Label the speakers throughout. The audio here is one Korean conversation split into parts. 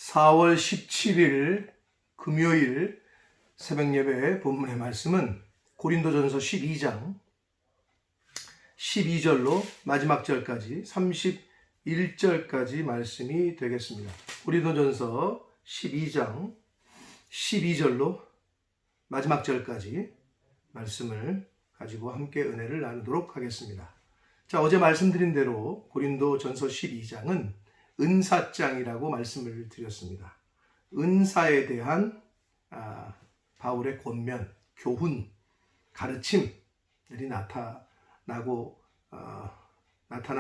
Speaker 1: 4월 17일 금요일 새벽예배 본문의 말씀은 고린도전서 12장 12절로 마지막 절까지 31절까지 말씀이 되겠습니다. 고린도전서 12장 12절로 마지막 절까지 말씀을 가지고 함께 은혜를 나누도록 하겠습니다. 자, 어제 말씀드린 대로 고린도전서 12장은 은사장이라고 말씀을 드렸습니다. 은사에 대한 바울의 권면, 교훈, 가르침들이 나타나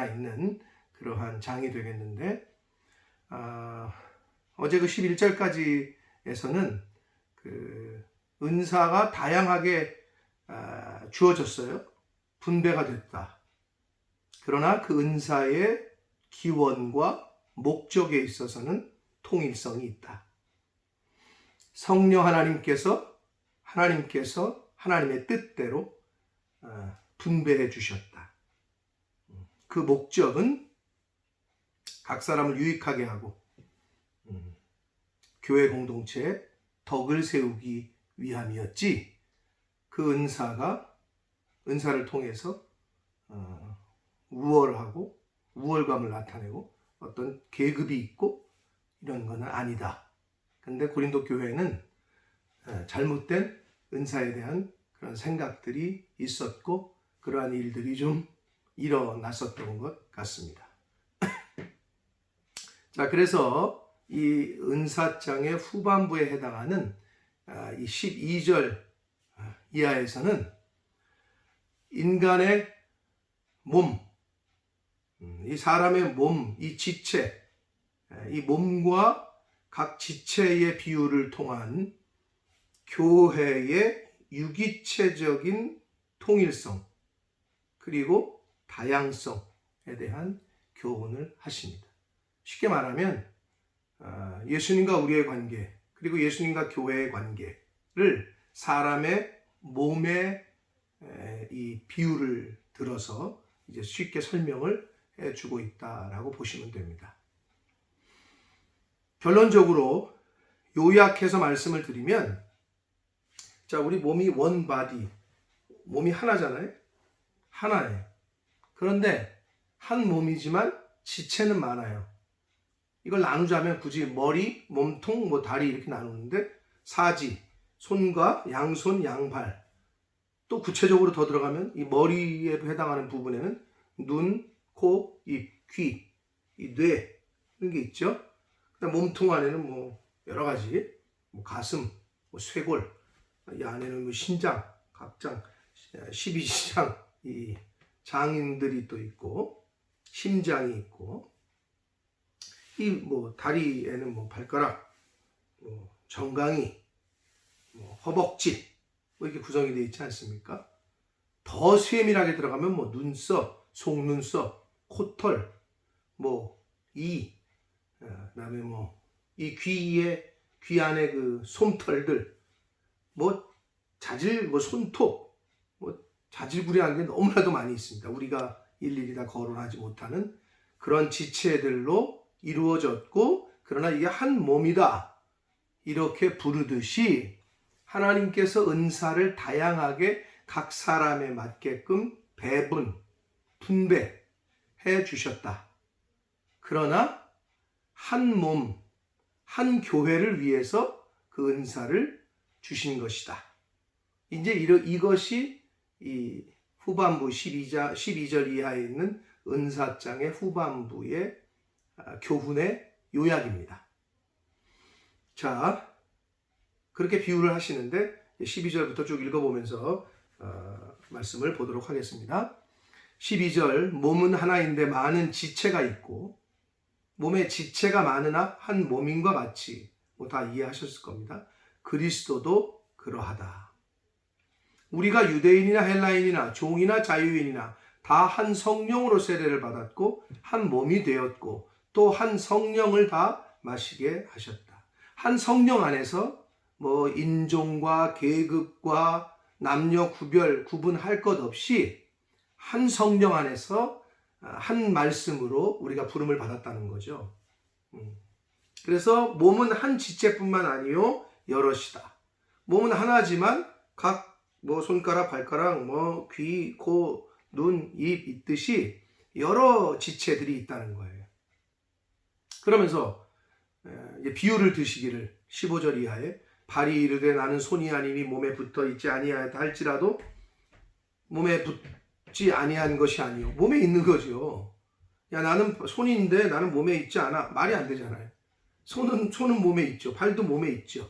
Speaker 1: 있는 그러한 장이 되겠는데, 어제 그 11절까지에서는 그 은사가 다양하게 주어졌어요. 분배가 됐다. 그러나 그 은사의 기원과 목적에 있어서는 통일성이 있다. 성령 하나님께서 하나님의 뜻대로 분배해 주셨다. 그 목적은 각 사람을 유익하게 하고 교회 공동체에 덕을 세우기 위함이었지, 그 은사를 통해서 우월감을 나타내고 어떤 계급이 있고 이런 건 아니다. 근데 고린도 교회는 잘못된 은사에 대한 그런 생각들이 있었고 그러한 일들이 좀 일어났었던 것 같습니다. 자, 그래서 이 은사장의 후반부에 해당하는 이 12절 이하에서는 인간의 몸, 이 사람의 몸, 이 지체, 이 몸과 각 지체의 비유를 통한 교회의 유기체적인 통일성 그리고 다양성에 대한 교훈을 하십니다. 쉽게 말하면 예수님과 우리의 관계, 그리고 예수님과 교회의 관계를 사람의 몸의 이 비유를 들어서 이제 쉽게 설명을 해주고 있다라고 보시면 됩니다. 결론적으로 요약해서 말씀을 드리면, 자, 우리 몸이 원 바디, 몸이 하나잖아요. 하나예요. 그런데 한 몸이지만 지체는 많아요. 이걸 나누자면 굳이 머리, 몸통, 다리 이렇게 나누는데 사지, 손과 양손, 양발, 또 구체적으로 더 들어가면 이 머리에 해당하는 부분에는 눈, 코, 입, 귀, 이 뇌 이런 게 있죠. 그다음 몸통 안에는 여러 가지 가슴, 쇄골, 이 안에는 신장, 각장, 12지장, 이 장인들이 또 있고 심장이 있고, 이 다리에는 발가락, 정강이, 허벅지 이렇게 구성이 되어 있지 않습니까? 더 세밀하게 들어가면 눈썹, 속눈썹, 코털, 그다음에 이 귀 안에 그 솜털들, 손톱, 자질구레한 게 너무나도 많이 있습니다. 우리가 일일이 다 거론하지 못하는 그런 지체들로 이루어졌고, 그러나 이게 한 몸이다 이렇게 부르듯이 하나님께서 은사를 다양하게 각 사람에 맞게끔 분배해 주셨다. 그러나 한 몸, 한 교회를 위해서 그 은사를 주신 것이다. 이제 이것이 이 후반부 12절 이하에 있는 은사장의 후반부의 교훈의 요약입니다. 자, 그렇게 비유를 하시는데 12절부터 쭉 읽어보면서 말씀을 보도록 하겠습니다. 12절, 몸은 하나인데 많은 지체가 있고, 몸에 지체가 많으나 한 몸인과 같이, 다 이해하셨을 겁니다. 그리스도도 그러하다. 우리가 유대인이나 헬라인이나 종이나 자유인이나 다 한 성령으로 세례를 받았고 한 몸이 되었고 또 한 성령을 다 마시게 하셨다. 한 성령 안에서 인종과 계급과 남녀 구분할 것 없이 한 성령 안에서 한 말씀으로 우리가 부름을 받았다는 거죠. 그래서 몸은 한 지체뿐만 아니요 여럿이다. 몸은 하나지만 각 손가락, 발가락, 귀, 코, 눈, 입 있듯이 여러 지체들이 있다는 거예요. 그러면서 비유를 드시기를 15절 이하에 발이 이르되 나는 손이 아니니 몸에 붙어 있지 아니하였다 할지라도 몸에 붙지 아니한 것이 아니요 몸에 있는 거죠. 야 나는 손인데 나는 몸에 있지 않아. 말이 안 되잖아요. 손은 몸에 있죠. 발도 몸에 있죠.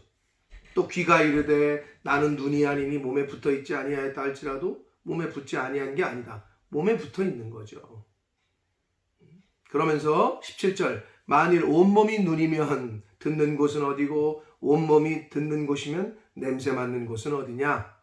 Speaker 1: 또 귀가 이르되 나는 눈이 아니니 몸에 붙어 있지 아니하였다 할지라도 몸에 붙지 아니한 게 아니다. 몸에 붙어 있는 거죠. 그러면서 17절 만일 온몸이 눈이면 듣는 곳은 어디고 온몸이 듣는 곳이면 냄새 맡는 곳은 어디냐.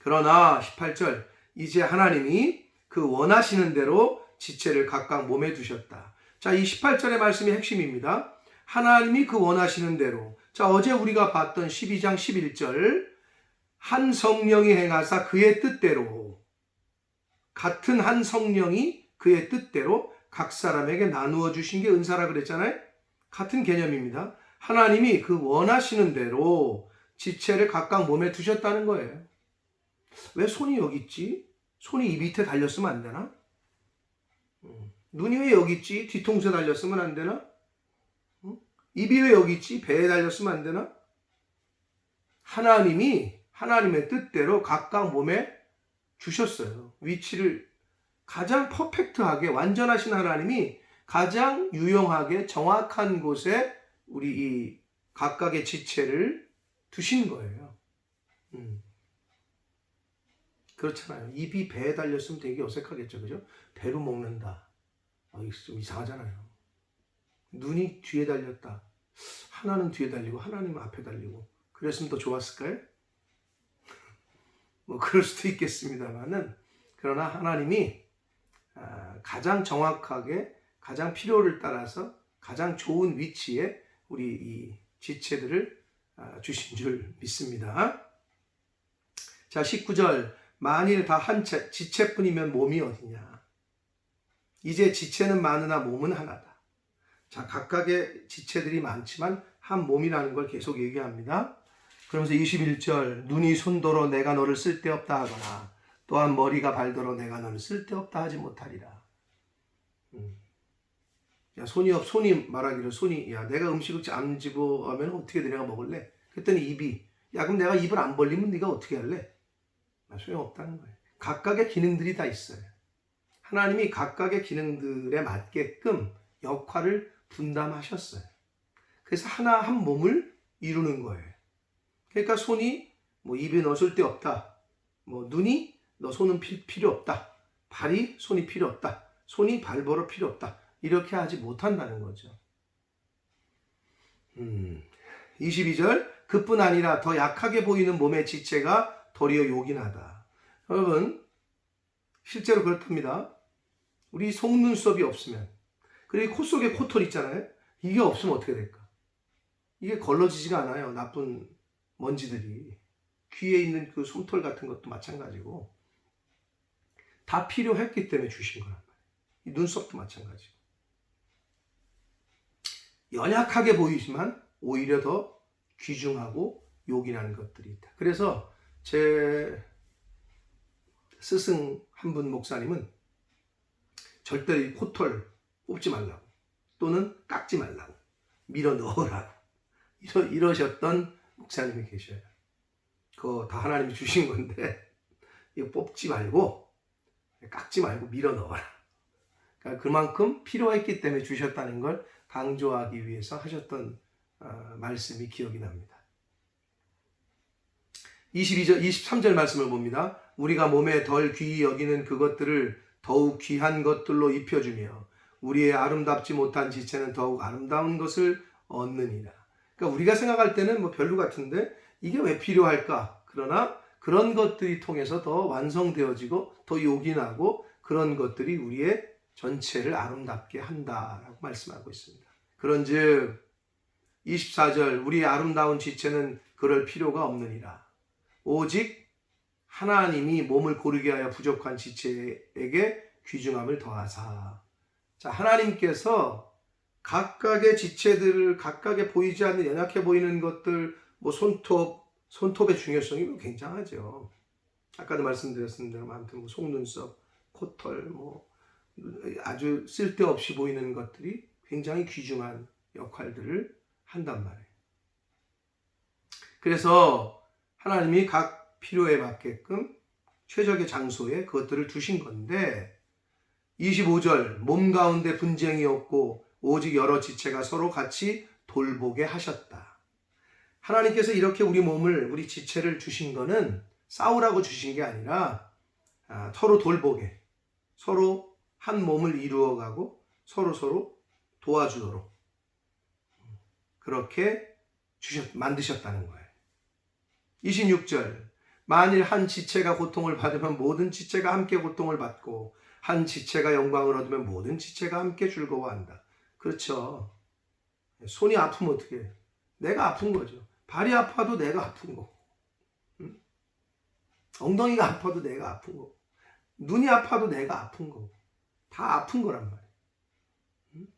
Speaker 1: 그러나 18절 이제 하나님이 그 원하시는 대로 지체를 각각 몸에 두셨다. 자, 이 18절의 말씀이 핵심입니다. 하나님이 그 원하시는 대로. 자, 어제 우리가 봤던 12장 11절 한 성령이 행하사 그의 뜻대로 같은 한 성령이 그의 뜻대로 각 사람에게 나누어 주신 게 은사라 그랬잖아요. 같은 개념입니다. 하나님이 그 원하시는 대로 지체를 각각 몸에 두셨다는 거예요. 왜 손이 여기 있지? 손이 이 밑에 달렸으면 안 되나? 눈이 왜 여기 있지? 뒤통수에 달렸으면 안 되나? 입이 왜 여기 있지? 배에 달렸으면 안 되나? 하나님이 하나님의 뜻대로 각각 몸에 주셨어요. 위치를 가장 퍼펙트하게 완전하신 하나님이 가장 유용하게 정확한 곳에 우리 이 각각의 지체를 두신 거예요. 그렇잖아요. 입이 배에 달렸으면 되게 어색하겠죠. 그죠? 배로 먹는다. 좀 이상하잖아요. 눈이 뒤에 달렸다. 하나는 뒤에 달리고 하나는 앞에 달리고 그랬으면 더 좋았을까요? 그럴 수도 있겠습니다만은 그러나 하나님이 가장 정확하게 가장 필요를 따라서 가장 좋은 위치에 우리 이 지체들을 주신 줄 믿습니다. 자, 19절 만일 다 한 지체뿐이면 몸이 어디냐. 이제 지체는 많으나 몸은 하나다. 자, 각각의 지체들이 많지만 한 몸이라는 걸 계속 얘기합니다. 그러면서 21절 눈이 손더러 내가 너를 쓸데없다 하거나 또한 머리가 발더러 내가 너를 쓸데없다 하지 못하리라. 야, 손이 말하기를 야 내가 음식을 안 집어하면 어떻게 돼? 내가 먹을래? 그랬더니 입이 야 그럼 내가 입을 안 벌리면 네가 어떻게 할래? 소용없다는 거예요. 각각의 기능들이 다 있어요. 하나님이 각각의 기능들에 맞게끔 역할을 분담하셨어요. 그래서 하나 한 몸을 이루는 거예요. 그러니까 손이 입에 넣어 쓸 데 없다. 눈이 너 손은 필요 없다. 발이 손이 필요 없다. 손이 발 벌어 필요 없다. 이렇게 하지 못한다는 거죠. 22절 그뿐 아니라 더 약하게 보이는 몸의 지체가 도리어 요긴하다. 여러분 실제로 그렇답니다. 우리 속눈썹이 없으면 그리고 코 속에 코털 있잖아요. 이게 없으면 어떻게 될까? 이게 걸러지지가 않아요. 나쁜 먼지들이. 귀에 있는 그 솜털 같은 것도 마찬가지고 다 필요했기 때문에 주신 거란 말이에요. 이 눈썹도 마찬가지고. 연약하게 보이지만 오히려 더 귀중하고 요긴한 것들이 있다. 그래서 제 스승 한 분 목사님은 절대 이 코털 뽑지 말라고 또는 깎지 말라고 밀어 넣으라 이러셨던 목사님이 계셔요. 그거 다 하나님이 주신 건데 이거 뽑지 말고 깎지 말고 밀어 넣어라. 그러니까 그만큼 필요했기 때문에 주셨다는 걸 강조하기 위해서 하셨던 말씀이 기억이 납니다. 23절 말씀을 봅니다. 우리가 몸에 덜 귀히 여기는 그것들을 더욱 귀한 것들로 입혀주며 우리의 아름답지 못한 지체는 더욱 아름다운 것을 얻느니라. 그러니까 우리가 생각할 때는 별로 같은데 이게 왜 필요할까? 그러나 그런 것들이 통해서 더 완성되어지고 더 요긴하고 그런 것들이 우리의 전체를 아름답게 한다라고 말씀하고 있습니다. 그런즉 24절 우리의 아름다운 지체는 그럴 필요가 없느니라. 오직 하나님이 몸을 고르게 하여 부족한 지체에게 귀중함을 더하사. 자, 하나님께서 각각의 지체들을 각각의 보이지 않는 연약해 보이는 것들 뭐 손톱의 중요성이 굉장하죠. 아까도 말씀드렸습니다. 아무튼 뭐 속눈썹, 코털 뭐 아주 쓸데없이 보이는 것들이 굉장히 귀중한 역할들을 한단 말이에요. 그래서 하나님이 각 필요에 맞게끔 최적의 장소에 그것들을 두신 건데 25절 몸 가운데 분쟁이 없고 오직 여러 지체가 서로 같이 돌보게 하셨다. 하나님께서 이렇게 우리 몸을 우리 지체를 주신 거는 싸우라고 주신 게 아니라 서로 돌보게 서로 한 몸을 이루어가고 서로 도와주도록 그렇게 만드셨다는 거예요. 26절 만일 한 지체가 고통을 받으면 모든 지체가 함께 고통을 받고 한 지체가 영광을 얻으면 모든 지체가 함께 즐거워한다. 그렇죠. 손이 아프면 어떻게 해요? 내가 아픈 거죠. 발이 아파도 내가 아픈 거고 엉덩이가 아파도 내가 아픈 거고 눈이 아파도 내가 아픈 거고 다 아픈 거란 말이에요.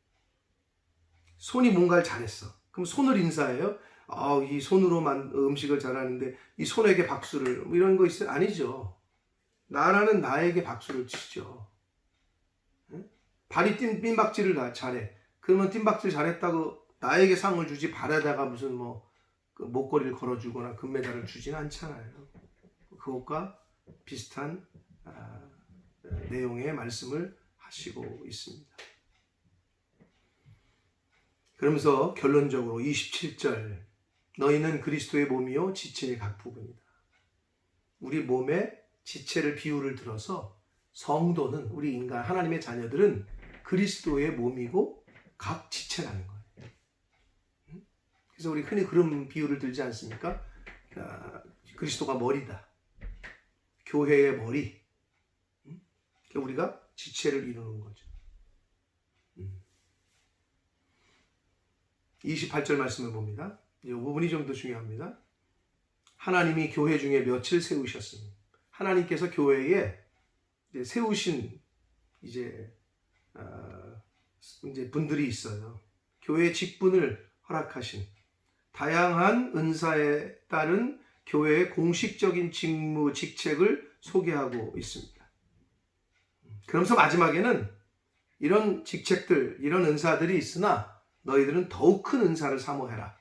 Speaker 1: 손이 뭔가를 잘했어. 그럼 손을 인사해요? 이 손으로만 음식을 잘하는데 이 손에게 박수를 뭐 이런 거 있어요? 아니죠. 나라는 나에게 박수를 치죠. 발이 뜀박질을 잘해. 그러면 뜀박질 잘했다고 나에게 상을 주지 발에다가 무슨 그 목걸이를 걸어주거나 금메달을 주지는 않잖아요. 그것과 비슷한 내용의 말씀을 하시고 있습니다. 그러면서 결론적으로 27절 너희는 그리스도의 몸이요 지체의 각 부분이다. 우리 몸의 지체를 비유를 들어서 성도는 우리 인간 하나님의 자녀들은 그리스도의 몸이고 각 지체라는 거예요. 그래서 우리 흔히 그런 비유를 들지 않습니까? 그리스도가 머리다. 교회의 머리. 우리가 지체를 이루는 거죠. 28절 말씀을 봅니다. 이 부분이 좀 더 중요합니다. 하나님이 교회 중에 몇을 세우셨습니다. 하나님께서 교회에 세우신 이제 분들이 있어요. 교회의 직분을 허락하신 다양한 은사에 따른 교회의 공식적인 직무, 직책을 소개하고 있습니다. 그러면서 마지막에는 이런 직책들, 이런 은사들이 있으나 너희들은 더욱 큰 은사를 사모해라.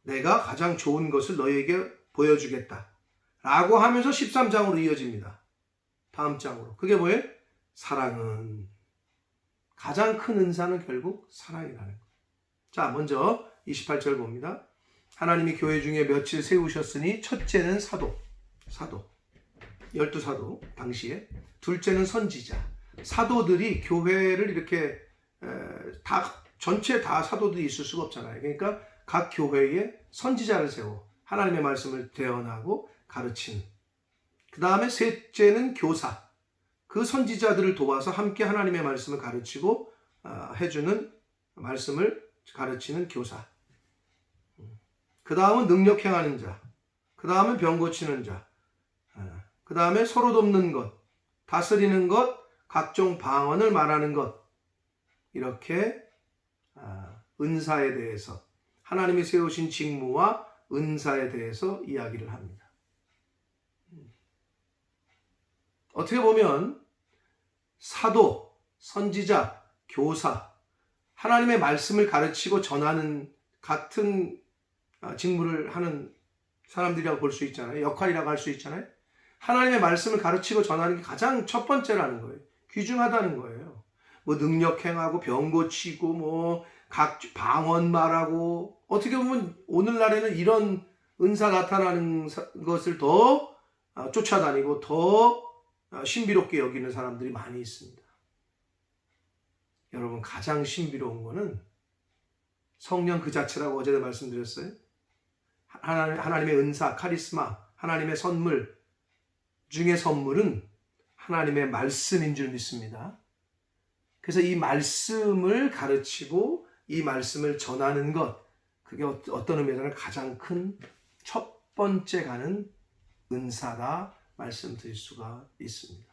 Speaker 1: 내가 가장 좋은 것을 너희에게 보여주겠다. 라고 하면서 13장으로 이어집니다. 다음 장으로. 그게 뭐예요? 사랑은. 가장 큰 은사는 결국 사랑이라는 거예요. 자, 먼저 28절 봅니다. 하나님이 교회 중에 몇을 세우셨으니 첫째는 사도. 12사도 당시에. 둘째는 선지자. 사도들이 교회를 이렇게 전체 다 사도들이 있을 수가 없잖아요. 그러니까 각 교회에 선지자를 세워 하나님의 말씀을 대언하고 가르치는. 그 다음에 셋째는 교사. 그 선지자들을 도와서 함께 하나님의 말씀을 가르치고 해주는 말씀을 가르치는 교사. 그 다음은 능력 행하는 자. 그 다음은 병 고치는 자. 그 다음에 서로 돕는 것, 다스리는 것, 각종 방언을 말하는 것. 이렇게 은사에 대해서 하나님이 세우신 직무와 은사에 대해서 이야기를 합니다. 어떻게 보면 사도, 선지자, 교사, 하나님의 말씀을 가르치고 전하는 같은 직무를 하는 사람들이라고 볼 수 있잖아요. 역할이라고 할 수 있잖아요. 하나님의 말씀을 가르치고 전하는 게 가장 첫 번째라는 거예요. 귀중하다는 거예요. 뭐 능력 행하고 병 고치고 뭐 각 방언 말하고 어떻게 보면 오늘날에는 이런 은사 나타나는 것을 더 쫓아다니고 더 신비롭게 여기는 사람들이 많이 있습니다. 여러분 가장 신비로운 거는 성령 그 자체라고 어제도 말씀드렸어요. 하나님의 은사, 카리스마, 하나님의 선물 중에 선물은 하나님의 말씀인 줄 믿습니다. 그래서 이 말씀을 가르치고 이 말씀을 전하는 것, 그게 어떤 의미에서는 가장 큰 첫 번째 가는 은사다 말씀드릴 수가 있습니다.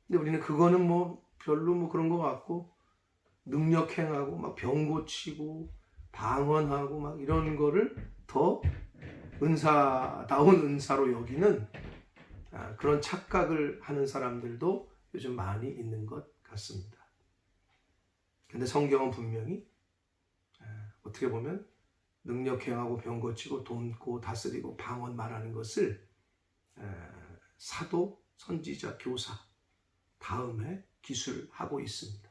Speaker 1: 근데 우리는 그거는 뭐 별로 뭐 그런 것 같고, 능력행하고 막 병 고치고 방언하고 막 이런 거를 더 은사다운 은사로 여기는 그런 착각을 하는 사람들도 요즘 많이 있는 것 같습니다. 근데 성경은 분명히 어떻게 보면 능력행하고 병 고치고 돕고 다스리고 방언 말하는 것을 사도, 선지자, 교사 다음에 기술하고 있습니다.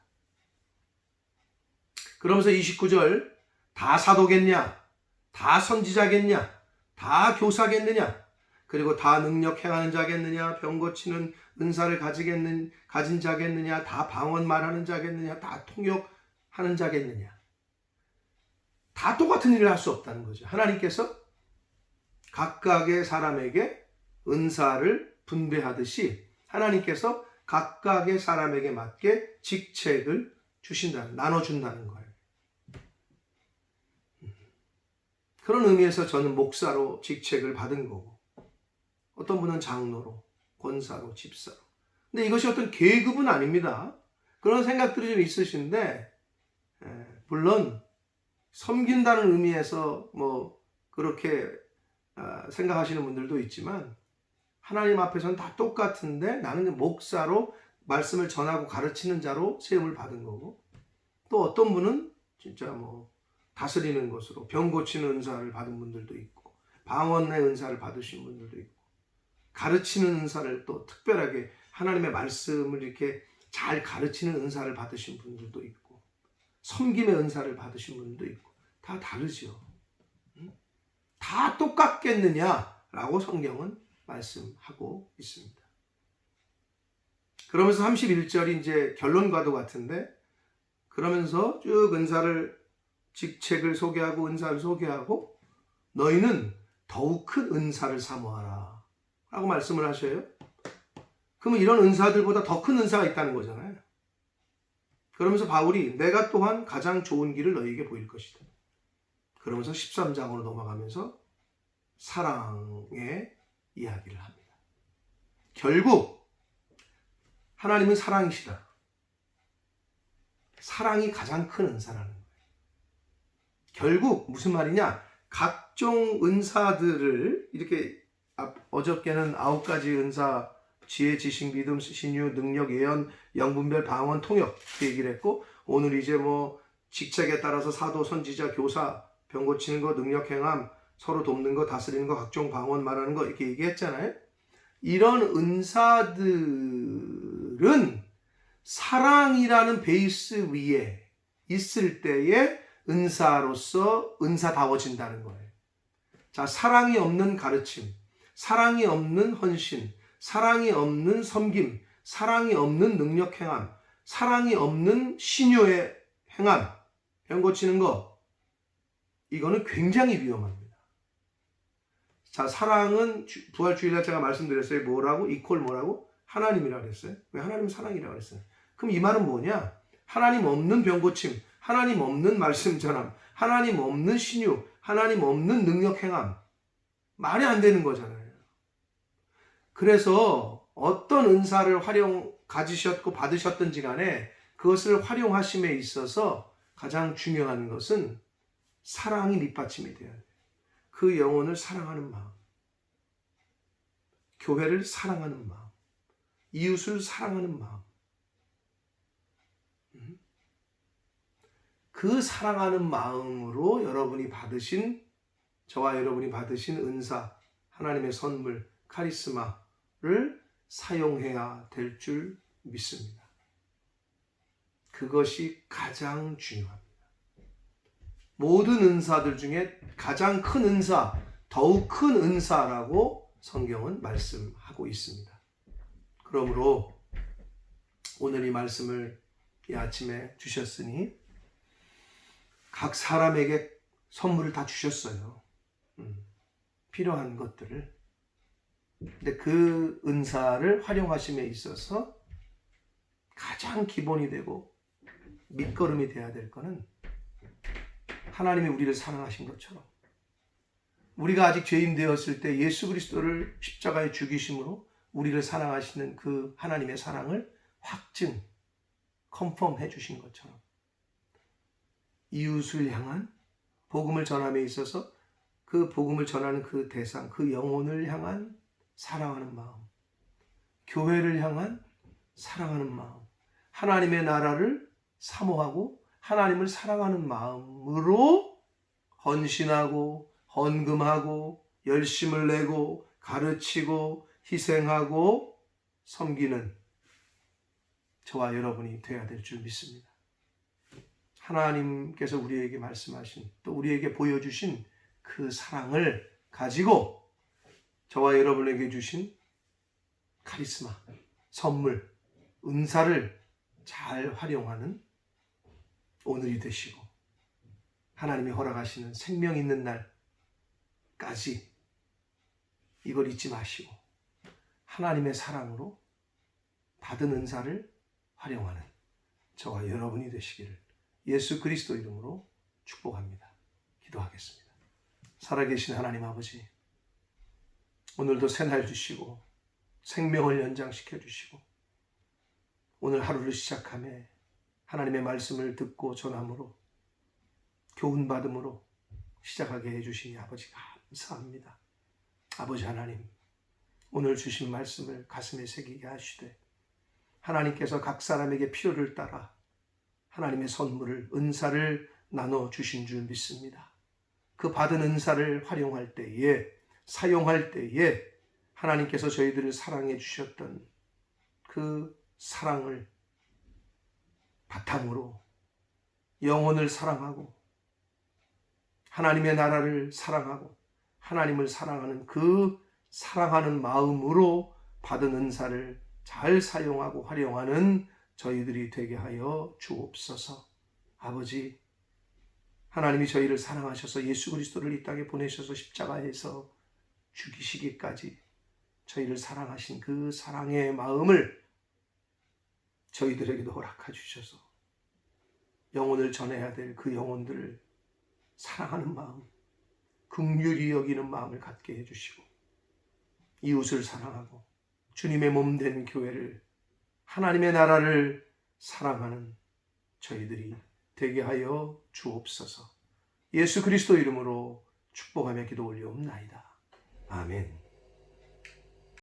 Speaker 1: 그러면서 29절 다 사도겠냐? 다 선지자겠냐? 다 교사겠느냐? 그리고 다 능력 행하는 자겠느냐? 병 고치는 은사를 가진 자겠느냐? 다 방언 말하는 자겠느냐? 다 통역하는 자겠느냐? 다 똑같은 일을 할 수 없다는 거죠. 하나님께서 각각의 사람에게 은사를 분배하듯이 하나님께서 각각의 사람에게 맞게 직책을 나눠준다는 거예요. 그런 의미에서 저는 목사로 직책을 받은 거고, 어떤 분은 장로로, 권사로, 집사로. 근데 이것이 어떤 계급은 아닙니다. 그런 생각들이 좀 있으신데, 물론 섬긴다는 의미에서 뭐 그렇게 생각하시는 분들도 있지만, 하나님 앞에서는 다 똑같은데 나는 목사로 말씀을 전하고 가르치는 자로 세움을 받은 거고, 또 어떤 분은 진짜 뭐 다스리는 것으로 병 고치는 은사를 받은 분들도 있고, 방언의 은사를 받으신 분들도 있고, 가르치는 은사를 또 특별하게 하나님의 말씀을 이렇게 잘 가르치는 은사를 받으신 분들도 있고, 섬김의 은사를 받으신 분들도 있고, 다 다르죠. 다 똑같겠느냐라고 성경은 말씀하고 있습니다. 그러면서 31절이 이제 결론과도 같은데, 그러면서 쭉 직책을 소개하고 은사를 소개하고, 너희는 더욱 큰 은사를 사모하라 라고 말씀을 하셔요. 그러면 이런 은사들보다 더 큰 은사가 있다는 거잖아요. 그러면서 바울이 내가 또한 가장 좋은 길을 너희에게 보일 것이다. 그러면서 13장으로 넘어가면서 사랑의 이야기를 합니다. 결국 하나님은 사랑이시다. 사랑이 가장 큰 은사라는 거예요. 결국 무슨 말이냐? 각종 은사들을 이렇게 어저께는 9가지 은사, 지혜, 지식, 믿음, 신유, 능력, 예언, 영분별, 방언, 통역 얘기를 했고, 오늘 이제 뭐 직책에 따라서 사도, 선지자, 교사, 병 고치는 거, 능력 행함, 서로 돕는 거, 다스리는 거, 각종 방언 말하는 거 이렇게 얘기했잖아요. 이런 은사들은 사랑이라는 베이스 위에 있을 때에 은사로서 은사다워진다는 거예요. 자, 사랑이 없는 가르침, 사랑이 없는 헌신, 사랑이 없는 섬김, 사랑이 없는 능력 행함, 사랑이 없는 신유의 행함, 병 고치는 거, 이거는 굉장히 위험합니다. 자, 사랑은 부활주일날 제가 말씀드렸어요. 뭐라고? 이퀄 뭐라고? 하나님이라고 그랬어요. 왜 하나님 사랑이라고 그랬어요? 그럼 이 말은 뭐냐? 하나님 없는 병 고침, 하나님 없는 말씀 전함, 하나님 없는 신유, 하나님 없는 능력 행함, 말이 안 되는 거잖아요. 그래서 어떤 은사를 가지셨고 받으셨든지 간에 그것을 활용하심에 있어서 가장 중요한 것은 사랑이 밑받침이 돼야 돼요. 그 영혼을 사랑하는 마음, 교회를 사랑하는 마음, 이웃을 사랑하는 마음, 그 사랑하는 마음으로 저와 여러분이 받으신 은사, 하나님의 선물, 카리스마를 사용해야 될 줄 믿습니다. 그것이 가장 중요합니다. 모든 은사들 중에 가장 큰 은사, 더욱 큰 은사라고 성경은 말씀하고 있습니다. 그러므로 오늘 이 말씀을 이 아침에 주셨으니 각 사람에게 선물을 다 주셨어요. 필요한 것들을. 근데 그 은사를 활용하심에 있어서 가장 기본이 되고 밑거름이 돼야 될 거는 하나님이 우리를 사랑하신 것처럼 우리가 아직 죄인 되었을 때 예수 그리스도를 십자가에 죽이심으로 우리를 사랑하시는 그 하나님의 사랑을 컨펌 해주신 것처럼 이웃을 향한 복음을 전함에 있어서 그 복음을 전하는 그 대상, 그 영혼을 향한 사랑하는 마음, 교회를 향한 사랑하는 마음, 하나님의 나라를 사모하고 하나님을 사랑하는 마음으로 헌신하고 헌금하고 열심을 내고 가르치고 희생하고 섬기는 저와 여러분이 되어야 될 줄 믿습니다. 하나님께서 우리에게 말씀하신 또 우리에게 보여주신 그 사랑을 가지고 저와 여러분에게 주신 카리스마, 선물, 은사를 잘 활용하는 오늘이 되시고 하나님이 허락하시는 생명 있는 날까지 이걸 잊지 마시고 하나님의 사랑으로 받은 은사를 활용하는 저와 여러분이 되시기를 예수 그리스도 이름으로 축복합니다. 기도하겠습니다. 살아계신 하나님 아버지, 오늘도 새날 주시고 생명을 연장시켜 주시고 오늘 하루를 시작함에 하나님의 말씀을 듣고 전함으로 교훈받음으로 시작하게 해주시니 아버지 감사합니다. 아버지 하나님, 오늘 주신 말씀을 가슴에 새기게 하시되 하나님께서 각 사람에게 필요를 따라 하나님의 선물을, 은사를 나눠주신 줄 믿습니다. 그 받은 은사를 활용할 때에, 사용할 때에 하나님께서 저희들을 사랑해 주셨던 그 사랑을 바탕으로 영혼을 사랑하고 하나님의 나라를 사랑하고 하나님을 사랑하는 그 사랑하는 마음으로 받은 은사를 잘 사용하고 활용하는 저희들이 되게 하여 주옵소서. 아버지, 하나님이 저희를 사랑하셔서 예수 그리스도를 이 땅에 보내셔서 십자가에서 죽이시기까지 저희를 사랑하신 그 사랑의 마음을 저희들에게도 허락해 주셔서 영혼을 전해야 될 그 영혼들을 사랑하는 마음, 긍휼히 여기는 마음을 갖게 해주시고 이웃을 사랑하고 주님의 몸 된 교회를, 하나님의 나라를 사랑하는 저희들이 되게 하여 주옵소서. 예수 그리스도 이름으로 축복하며 기도 올려옵나이다. 아멘.